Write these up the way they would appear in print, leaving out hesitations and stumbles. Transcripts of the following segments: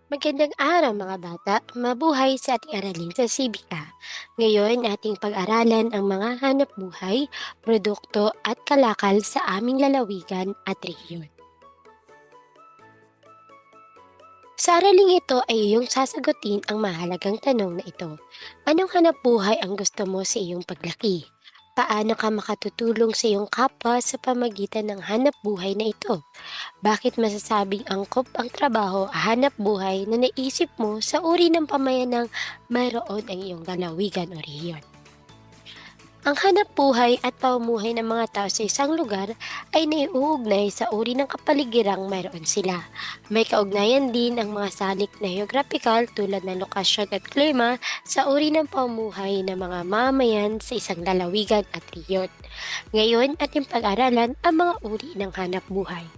Magandang araw mga bata, mabuhay sa ating aralin sa Sibika. Ngayon, ating pag-aralan ang mga hanap buhay, produkto at kalakal sa aming lalawigan at rehiyon. Sa araling ito ay iyong sasagutin ang mahalagang tanong na ito. Anong hanap buhay ang gusto mo sa iyong paglaki? Paano ka makatutulong sa iyong kapwa sa pamagitan ng hanap buhay na ito? Bakit masasabing angkop ang trabaho, hanap buhay na naisip mo sa uri ng pamayanang mayroon ang iyong lalawigan o rehiyon? Ang hanap buhay at pamumuhay ng mga tao sa isang lugar ay naiuugnay sa uri ng kapaligirang mayroon sila. May kaugnayan din ang mga salik na geographical tulad ng lokasyon at klima sa uri ng pamumuhay ng mga mamayan sa isang lalawigan at rehiyon. Ngayon, ating pag-aralan ang mga uri ng hanap buhay.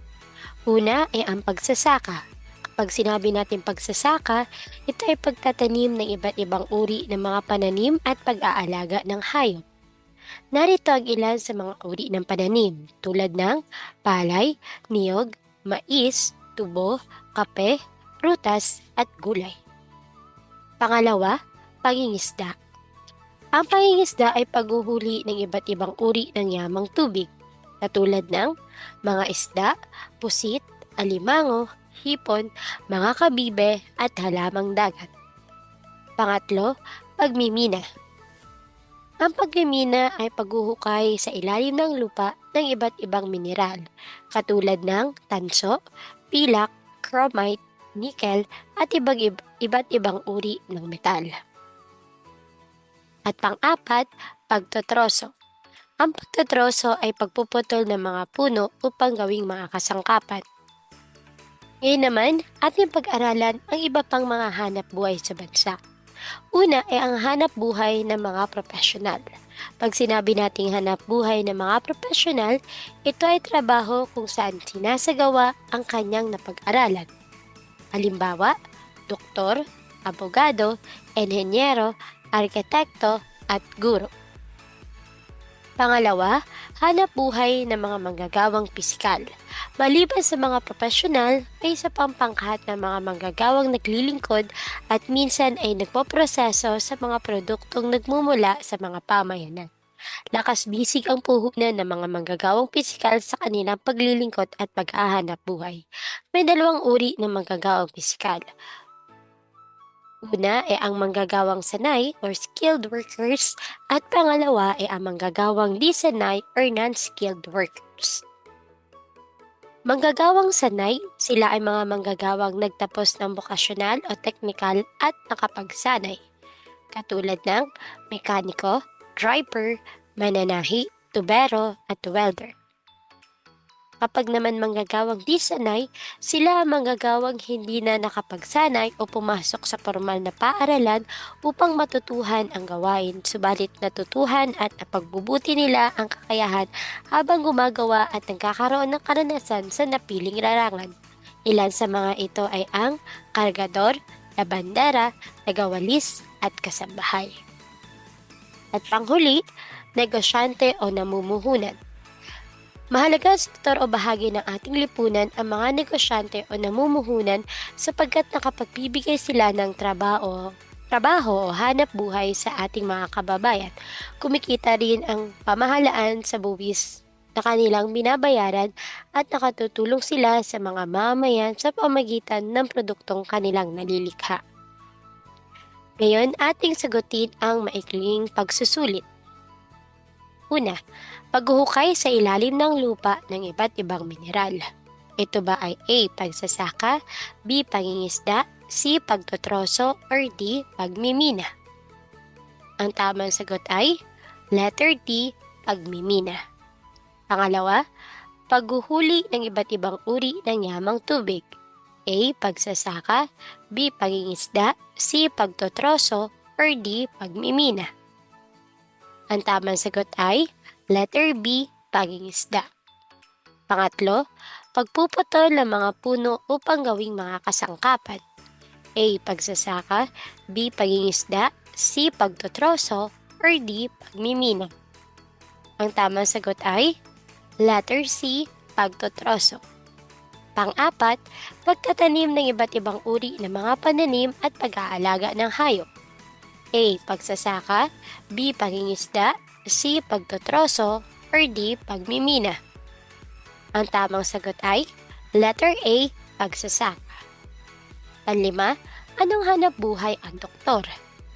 Una ay ang pagsasaka. Kapag sinabi natin pagsasaka, ito ay pagtatanim ng iba't ibang uri ng mga pananim at pag-aalaga ng hayop. Narito ang ilan sa mga uri ng pananim tulad ng palay, niyog, mais, tubo, kape, prutas at gulay. Pangalawa, pangingisda. Ang pangingisda ay paghuhuli ng iba't ibang uri ng yamang tubig, katulad ng mga isda, pusit, alimango, hipon, mga kabibe at halamang dagat. Pangatlo, pagmimina. Ang pagmimina ay paghuhukay sa ilalim ng lupa ng iba't ibang mineral, katulad ng tanso, pilak, chromite, nickel at iba't ibang uri ng metal. At pang-apat, pagtotroso. Ang pagtotroso ay pagpuputol ng mga puno upang gawing mga kasangkapan. Ngayon naman, ating pag-aralan ang iba pang mga hanap buhay sa bansa. Una ay ang hanap buhay ng mga profesional. Pag sinabi nating hanap buhay ng mga profesional, ito ay trabaho kung saan sinasagawa ang kanyang napag-aralan. Halimbawa, doktor, abogado, enhenyero, arkitekto at guro. Pangalawa, hanap buhay ng mga manggagawang pisikal. Maliban sa mga profesional, ay isa pang pangkat ng mga manggagawang naglilingkod at minsan ay nagpoproseso sa mga produktong nagmumula sa mga pamayanan. Lakas bisig ang puhunan ng mga manggagawang pisikal sa kanilang paglilingkod at pag-ahanap buhay. May dalawang uri ng manggagawang pisikal. Una ay ang manggagawang sanay or skilled workers at pangalawa ay ang manggagawang di sanay or non-skilled workers. Manggagawang sanay, sila ay mga manggagawang nagtapos ng bokasyonal o teknikal at nakapagsanay, katulad ng mekaniko, driver, mananahi, tubero at welder. Kapag naman manggagawang di sanay, sila ang manggagawang hindi na nakapagsanay o pumasok sa formal na paaralan upang matutuhan ang gawain, subalit natutuhan at napagbubuti nila ang kakayahan habang gumagawa at nagkakaroon ng karanasan sa napiling larangan. Ilan sa mga ito ay ang kargador, labandera, tagawalis at kasambahay. At panghuli, negosyante o namumuhunan. Mahalaga sa sektor o bahagi ng ating lipunan ang mga negosyante o namumuhunan sapagkat nakapagbibigay sila ng trabaho o hanap buhay sa ating mga kababayan. Kumikita rin ang pamahalaan sa buwis na kanilang binabayaran at nakatutulong sila sa mga mamayan sa pamagitan ng produktong kanilang nalilikha. Ngayon, ating sagutin ang maikling pagsusulit. Una, paghuhukay sa ilalim ng lupa ng iba't ibang mineral. Ito ba ay A. Pagsasaka, B. Pangingisda, C. Pagtotroso, or D. Pagmimina? Ang tamang sagot ay letter D. Pagmimina. Pangalawa, paghuhuli ng iba't ibang uri ng yamang tubig. A. Pagsasaka, B. Pangingisda, C. Pagtotroso, or D. Pagmimina? Ang tamang sagot ay letter B, pangingisda. Pangatlo, pagpuputol ng mga puno upang gawing mga kasangkapan. A. Pagsasaka, B. Pangingisda, C. Pagtotroso, or D. Pagmimina. Ang tamang sagot ay letter C, pagtotroso. Pang-apat, pagtatanim ng iba't ibang uri ng mga pananim at pag-aalaga ng hayop. A. Pagsasaka, B. Pangingisda, C. Pagtotroso, or D. Pagmimina. Ang tamang sagot ay letter A. Pagsasaka. Panlima, anong hanap buhay ang doktor?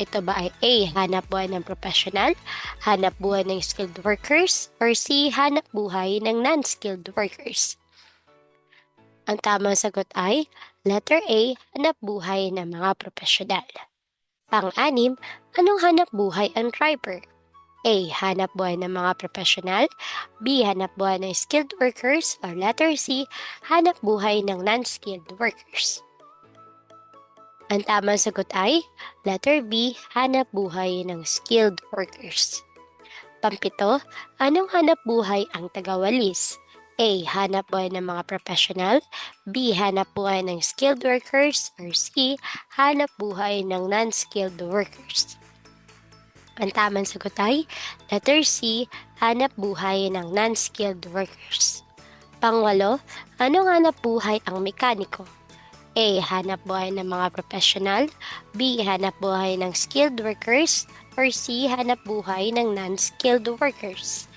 Ito ba ay A. Hanap buhay ng professional, hanap buhay ng skilled workers, or C. Hanap buhay ng non-skilled workers? Ang tamang sagot ay letter A. Hanap buhay ng mga profesional. Pang-anim, anong hanap buhay ang driver? A. Hanap buhay ng mga profesional, B. Hanap buhay ng skilled workers, or letter C. Hanap buhay ng non-skilled workers? Ang tamang sagot ay letter B. Hanap buhay ng skilled workers. Pampito, anong hanap buhay ang tagawalis? A. Hanap buhay ng mga profesional, B. Hanap buhay ng skilled workers, or C. Hanap buhay ng non-skilled workers? Ang tamang sagot ay letter C. Hanap buhay ng non-skilled workers. Pangwalo, anong hanap buhay ang mekaniko? A. Hanap buhay ng mga profesional, B. Hanap buhay ng skilled workers, or C. Hanap buhay ng non-skilled workers?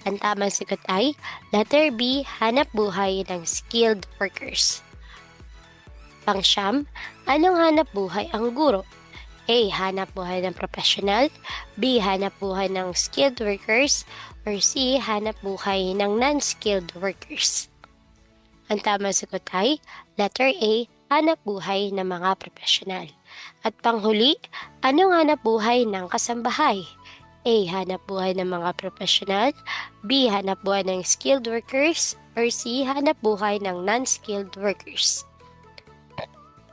Ang tamang sagot ay letter B. Hanap buhay ng skilled workers. Pangsyam, anong hanap buhay ang guro? A. Hanap buhay ng profesional, B. Hanap buhay ng skilled workers, or C. Hanap buhay ng non-skilled workers? Ang tamang sagot ay letter A. Hanap buhay ng mga profesional. At panghuli, anong hanap buhay ng kasambahay? A. Hanap buhay ng mga profesional, B. Hanap buhay ng skilled workers, or C. Hanap buhay ng non-skilled workers?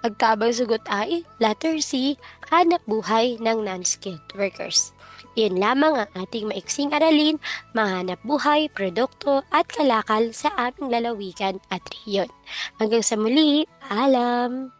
Ang tamang sagot ay letter C. Hanap buhay ng non-skilled workers. Yan lamang ang ating maiksing aralin, mahanap buhay, produkto at kalakal sa aming lalawigan at rehiyon. Hanggang sa muli, paalam!